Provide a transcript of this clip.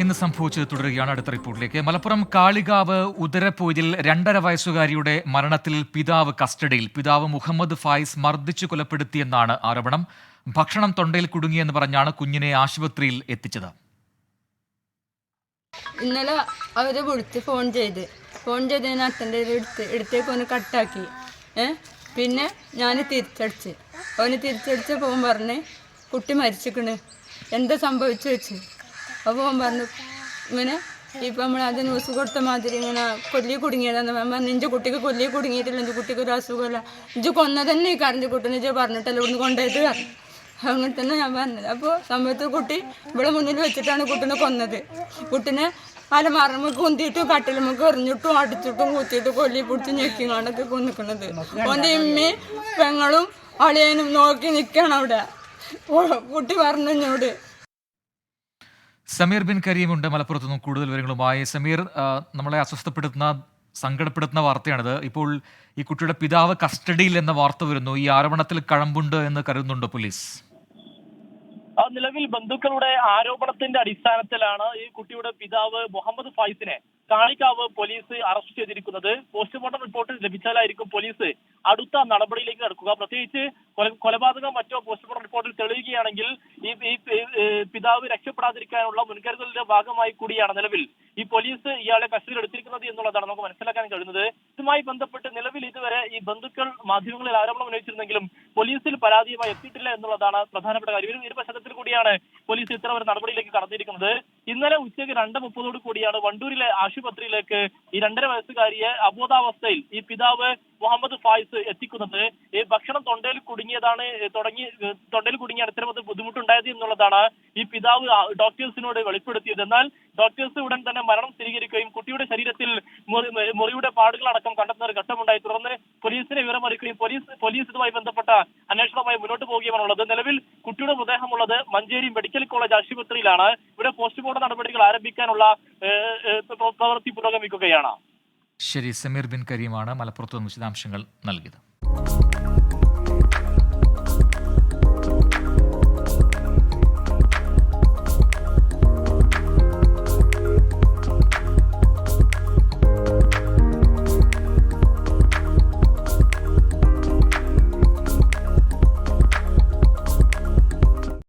ഇന്ന് സംഭവിച്ചത് തുടരുകയാണ്. അടുത്ത റിപ്പോർട്ടിലേക്ക്. മലപ്പുറം കാളികാവ് ഉദരപ്പോരിൽ 2.5 വയസ്സുകാരിയുടെ മരണത്തിൽ പിതാവ് കസ്റ്റഡിയിൽ. പിതാവ് മുഹമ്മദ് ഫായിസ് മർദ്ദിച്ചു കൊലപ്പെടുത്തിയെന്നാണ് ആരോപണം. ഭക്ഷണം തൊണ്ടയിൽ കുടുങ്ങിയെന്ന് പറഞ്ഞാണ് കുഞ്ഞിനെ ആശുപത്രിയിൽ എത്തിച്ചത്. ഇന്നലെ അവരെ വിളിച്ച് ഫോൺ ചെയ്ത് ഞാൻ അച്ഛൻ്റെ എടുത്തേക്ക് ഒന്ന് കട്ടാക്കി. പിന്നെ ഞാൻ തിരിച്ചടിച്ച് പോകാൻ പറഞ്ഞ് കുട്ടി മരിച്ചിക്കണ്, എന്താ സംഭവിച്ചു വെച്ച്. അപ്പോൾ അവൻ പറഞ്ഞു ഇങ്ങനെ ഇപ്പം നമ്മൾ അത് ന്യൂസ് കൊടുത്ത മാതിരി ഇങ്ങനെ കൊല്ലി കുടുങ്ങിയതാന്ന് പറഞ്ഞു. ഇഞ്ച് കുട്ടിക്ക് കൊല്ലി കുടുങ്ങിയിട്ടില്ല, ഇഞ്ച് കുട്ടിക്ക് ഒരു അസുഖമില്ല, ഇഞ്ച് കൊന്നതന്നെ ഈ കറണ്ട് കുട്ടീനെ ഇഞ്ച് പറഞ്ഞിട്ടല്ല ഇവിടുന്ന് കൊണ്ടുപോയിട്ട് പറഞ്ഞു. അങ്ങനെ തന്നെ ഞാൻ പറഞ്ഞത്. അപ്പോൾ സമയത്ത് കുട്ടി ഇവിടെ മുന്നിൽ വെച്ചിട്ടാണ് കുട്ടീനെ കൊന്നത്. കുട്ടീനെ അലമാറമ്മ കുന്തിയിട്ടും കട്ടിലുമ്മക്ക് എറിഞ്ഞിട്ടും അടിച്ചിട്ടും കുത്തിയിട്ടും കൊല്ലി പിടിച്ച് ഞെക്കിങ്ങാണ്ടൊക്കെ കൊന്നിക്കണത്. ഓൻ്റെ ഇമ്മയും പെങ്ങളും അളിയനും നോക്കി നിൽക്കണം അവിടെ. കുട്ടി പറഞ്ഞു എന്നോട്. സമീർ ബിൻ കരീമുണ്ട് മലപ്പുറത്തു നിന്നും കൂടുതൽ വിവരങ്ങളുമായി. സമീർ, നമ്മളെ അസ്വസ്ഥപ്പെടുത്തുന്ന സങ്കടപ്പെടുത്തുന്ന വാർത്തയാണിത്. ഇപ്പോൾ ഈ കുട്ടിയുടെ പിതാവ് കസ്റ്റഡിയിൽ എന്ന വാർത്ത വരുന്നു. ഈ ആരോപണത്തിൽ കഴമ്പുണ്ട് എന്ന് കരുതുന്നുണ്ടോ പോലീസ്? നിലവിൽ ബന്ധുക്കളുടെ ആരോപണത്തിന്റെ അടിസ്ഥാനത്തിലാണ് ഈ കുട്ടിയുടെ പിതാവ് മുഹമ്മദ് ഫായിസിനെ കാളികാവ് പോലീസ് അറസ്റ്റ് ചെയ്തിരിക്കുന്നത്. പോസ്റ്റ്മോർട്ടം റിപ്പോർട്ട് ലഭിച്ചാലായിരിക്കും പോലീസ് അടുത്ത നടപടിയിലേക്ക് കടക്കുക. പ്രത്യേകിച്ച് കൊലപാതകം മറ്റോ പോസ്റ്റ്മോർട്ടം റിപ്പോർട്ടിൽ തെളിയുകയാണെങ്കിൽ ഈ പിതാവ് രക്ഷപ്പെടാതിരിക്കാനുള്ള മുൻകരുതലിന്റെ ഭാഗമായി കൂടിയാണ് നിലവിൽ ഈ പോലീസ് ഇയാളെ കസ്റ്റഡിയിൽ എടുത്തിരിക്കുന്നത് എന്നുള്ളതാണ് നമുക്ക് മനസ്സിലാക്കാൻ കഴിയുന്നത്. ഇതുമായി ബന്ധപ്പെട്ട് നിലവിൽ ഇതുവരെ ഈ ബന്ധുക്കൾ മാധ്യമങ്ങളിൽ ആരോപണം ഉന്നയിച്ചിരുന്നെങ്കിലും പോലീസിൽ പരാതിയുമായി എത്തിയിട്ടില്ല എന്നുള്ളതാണ് പ്രധാനപ്പെട്ട കാര്യം. ഈ പശ്ചാത്തലത്തിൽ കൂടിയാണ് പോലീസ് ഇത്തരം ഒരു നടപടിയിലേക്ക് കടന്നിരിക്കുന്നത്. ഇന്നലെ ഉച്ചയ്ക്ക് 2:30 കൂടിയാണ് വണ്ടൂരിലെ ആശുപത്രിയിലേക്ക് ഈ 2.5 വയസ്സുകാരിയെ അബോധാവസ്ഥയിൽ ഈ പിതാവ് മുഹമ്മദ് ഫായിസ് എത്തിക്കുന്നത്. ഈ ഭക്ഷണം തൊണ്ടയിൽ കുടുങ്ങിയതാണ് തൊണ്ടയിൽ കുടുങ്ങിയാണ് ഇത്തരം ബുദ്ധിമുട്ടുണ്ടായത് എന്നുള്ളതാണ് ഈ പിതാവ് ഡോക്ടേഴ്സിനോട് വെളിപ്പെടുത്തിയത്. എന്നാൽ ഡോക്ടേഴ്സ് ഉടൻ തന്നെ മരണം സ്ഥിരീകരിക്കുകയും കുട്ടിയുടെ ശരീരത്തിൽ മുറിയുടെ പാടുകളടക്കം കണ്ടെത്തുന്ന ഒരു ഘട്ടമുണ്ടായി. തുടർന്ന് പോലീസിനെ വിവരമറിയിക്കുകയും പോലീസ് ഇതുമായി ബന്ധപ്പെട്ട അന്വേഷണവുമായി മുന്നോട്ട് പോവുകയാണുള്ളത്. നിലവിൽ കുട്ടിയുടെ മൃതദേഹമുള്ളത് മഞ്ചേരി മെഡിക്കൽ കോളേജ് ആശുപത്രിയിലാണ്. ഇവിടെ പോസ്റ്റ്മോർട്ടം നടപടികൾ ആരംഭിക്കാനുള്ള പ്രവൃത്തി പുരോഗമിക്കുകയാണ്. ശരി, സമീർ ബിൻ കരീമാണ് മലപ്പുറത്ത് നിന്ന് വിശദാംശങ്ങൾ നൽകിയത്.